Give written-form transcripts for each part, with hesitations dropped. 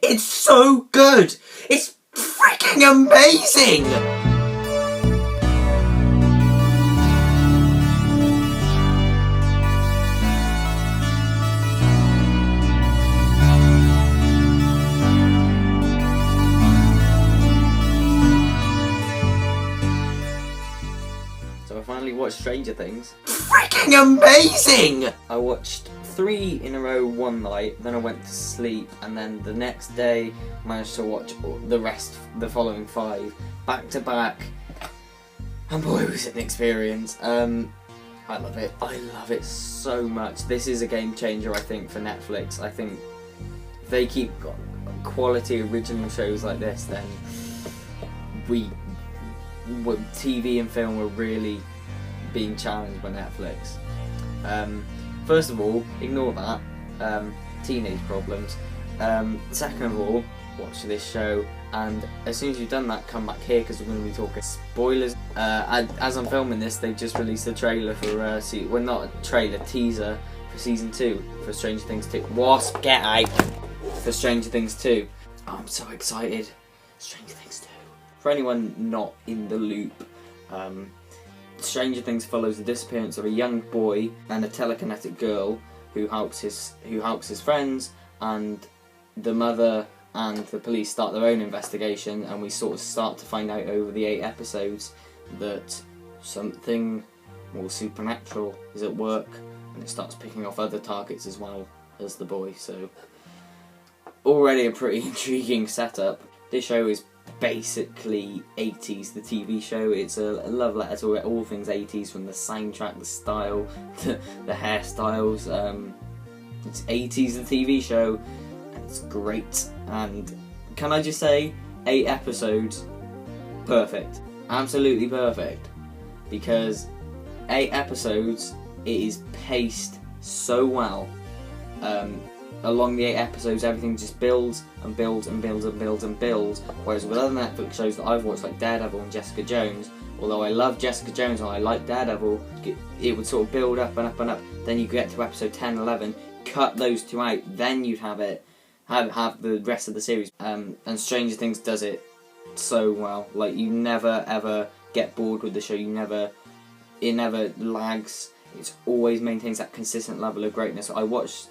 It's so good! It's freaking amazing! So I finally watched Stranger Things. Freaking amazing! I watched 3 in a row one night, then I went to sleep, and then the next day managed to watch the following 5 back to back. And boy, was it an experience. I love it. I love it so much. This is a game changer, I think, for Netflix. I think if they keep quality original shows like this, then TV and film are really being challenged by Netflix. First of all, ignore that. Teenage problems. Second of all, watch this show, and as soon as you've done that, come back here because we're going to be talking spoilers. As I'm filming this, they just released a trailer for well, not a trailer, teaser for season 2 for Stranger Things 2. Wasp, get out! For Stranger Things 2. Oh, I'm so excited. Stranger Things 2. For anyone not in the loop, Stranger Things follows the disappearance of a young boy and a telekinetic girl who helps his friends, and the mother and the police start their own investigation, and we sort of start to find out over the 8 episodes that something more supernatural is at work, and it starts picking off other targets as well as the boy. So already a pretty intriguing setup. This show is basically 80s, the TV show. It's a love letter to all things 80s, from the soundtrack, the style, the hairstyles. It's 80s, the TV show, and it's great. And can I just say, 8 episodes, perfect, absolutely perfect, because 8 episodes, it is paced so well. Along the 8 episodes, everything just builds and builds and builds and builds and builds. Whereas with other Netflix shows that I've watched, like Daredevil and Jessica Jones, although I love Jessica Jones and I like Daredevil, it would sort of build up and up and up. Then you get to episode 10, 11, cut those 2 out, then you'd have the rest of the series. And Stranger Things does it so well. Like, you never ever get bored with the show. It never lags. It always maintains that consistent level of greatness. I watched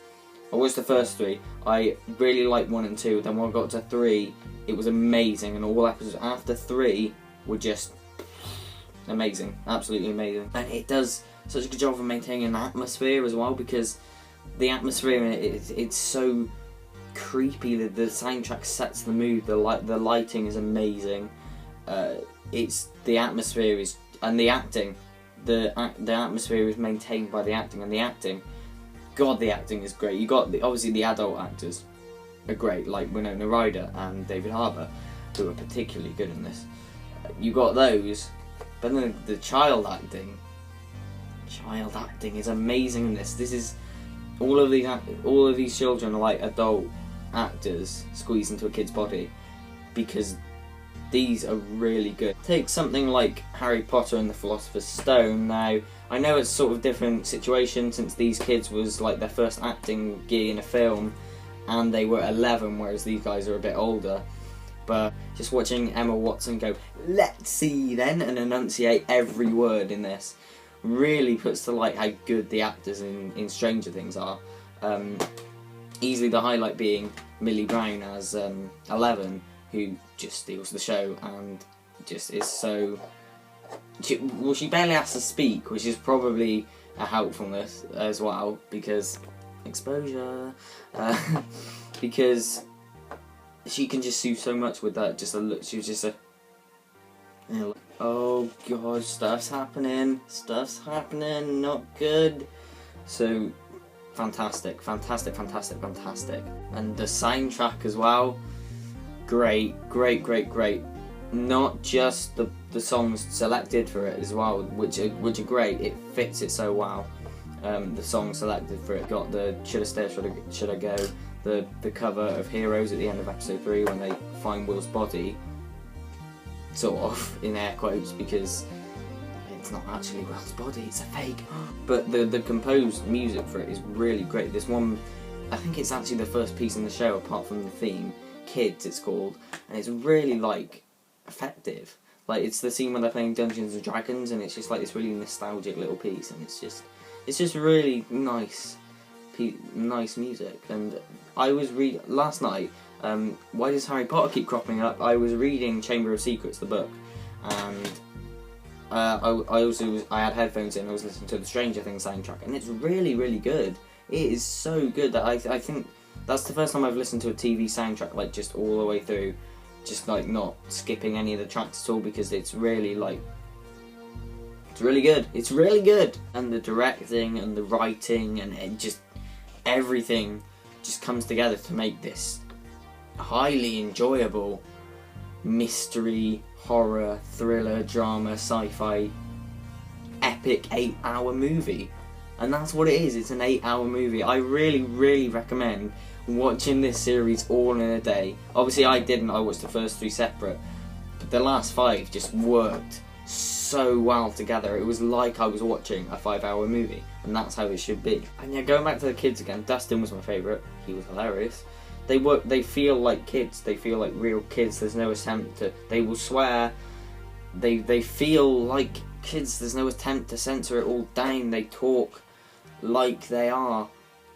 the first 3. I really liked 1 and 2. Then when I got to 3, it was amazing, and all episodes after 3 were just amazing, absolutely amazing. And it does such a good job of maintaining an atmosphere as well, because the atmosphere in it's so creepy. The soundtrack sets the mood. The lighting is amazing. It's the atmosphere is, and the acting. The atmosphere is maintained by the acting, and the acting. God, the acting is great. You got obviously the adult actors are great, like Winona Ryder and David Harbour, who are particularly good in this. You got those, but then the child acting is amazing in this. This is all of these children are like adult actors squeezed into a kid's body, because these are really good. Take something like Harry Potter and the Philosopher's Stone. Now, I know it's sort of different situation, since these kids was like their first acting gig in a film, and they were 11, whereas these guys are a bit older. But just watching Emma Watson go, "Let's see then," and enunciate every word in this, really puts to light how good the actors in Stranger Things are. Easily the highlight being Millie Brown as 11, who just steals the show and just is so... She barely has to speak, which is probably a helpfulness as well, because exposure, because she can just do so much with that. Just a look, she was just a... Oh god, stuff's happening, not good. So fantastic, fantastic, fantastic, fantastic. And the soundtrack as well, great. Not just the songs selected for it as well, which are great. It fits it so well. The songs selected for it got the Shoulda Stay, Shoulda Go, the cover of Heroes at the end of episode 3 when they find Will's body, sort of in air quotes, because it's not actually Will's body, it's a fake. But the composed music for it is really great. This one, I think it's actually the first piece in the show, apart from the theme, Kids, it's called, and it's really like effective. Like, it's the scene when they're playing Dungeons and Dragons, and it's just like this really nostalgic little piece, and it's just really nice music. And I was last night. Why does Harry Potter keep cropping up? I was reading Chamber of Secrets, the book, and I had headphones in. I was listening to the Stranger Things soundtrack, and it's really, really good. It is so good that I think that's the first time I've listened to a TV soundtrack like just all the way through, just like not skipping any of the tracks at all, because it's really like, it's really good. It's really good, and the directing and the writing and just everything just comes together to make this highly enjoyable mystery, horror, thriller, drama, sci-fi, epic 8-hour movie. And that's what it is. It's an 8-hour movie. I really, really recommend watching this series all in a day. Obviously I didn't, I watched the first 3 separate, but the last 5 just worked so well together. It was like I was watching a 5-hour movie, and that's how it should be. And yeah, going back to the kids again, Dustin was my favourite. He was hilarious. They feel like kids. They feel like real kids. There's no attempt to. They will swear. They feel like kids. There's no attempt to censor it all down. They talk like they are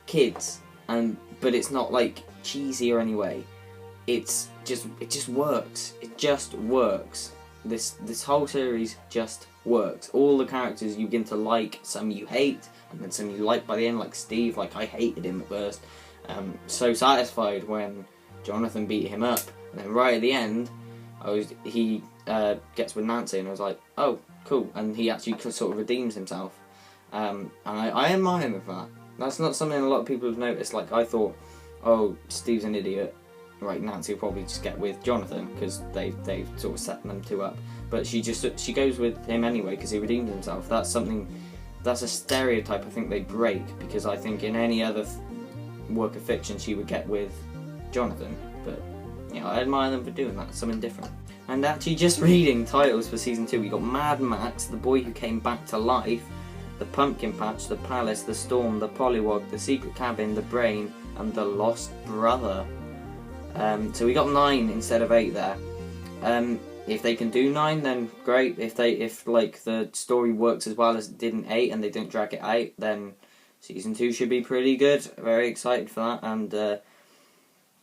kids, but it's not like cheesy or any way. It just works. It just works. This whole series just works. All the characters you begin to like. Some you hate, and then some you like by the end. Like Steve. Like, I hated him at first. So satisfied when Jonathan beat him up, and then right at the end, he gets with Nancy, and I was like, oh, cool, and he actually sort of redeems himself, and I admire him for that. That's not something a lot of people have noticed. Like, I thought, oh, Steve's an idiot, right? Nancy will probably just get with Jonathan because they've sort of set them two up, but she goes with him anyway because he redeemed himself. That's a stereotype I think they break, because I think in any other work of fiction she would get with Jonathan, but you know, I admire them for doing that, something different. And actually, just reading titles for season 2, we got Mad Max, The Boy Who Came Back to Life, The Pumpkin Patch, The Palace, The Storm, The Pollywog, The Secret Cabin, The Brain, and The Lost Brother. So we got 9 instead of 8 there. If they can do 9, then great. If like the story works as well as it did in 8 and they didn't drag it out, then season 2 should be pretty good. Very excited for that. And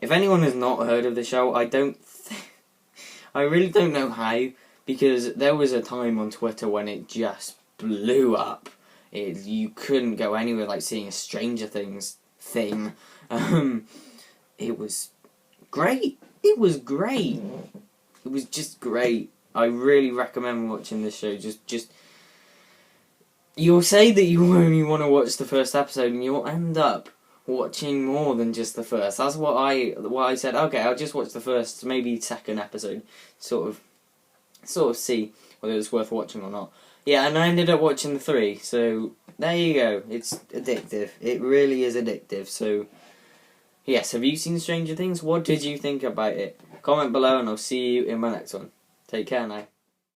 if anyone has not heard of the show, I really don't know how, because there was a time on Twitter when it just blew up. You couldn't go anywhere like seeing a Stranger Things thing. It was great. It was great. It was just great. I really recommend watching this show. Just you'll say that you only want to watch the first episode, and you'll end up watching more than just the first. That's what I said. Okay, I'll just watch the first, maybe second episode, sort of see whether it's worth watching or not. Yeah, and I ended up watching the 3. So there you go. It's addictive. It really is addictive. So yes, have you seen Stranger Things? What did you think about it? Comment below, and I'll see you in my next one. Take care now.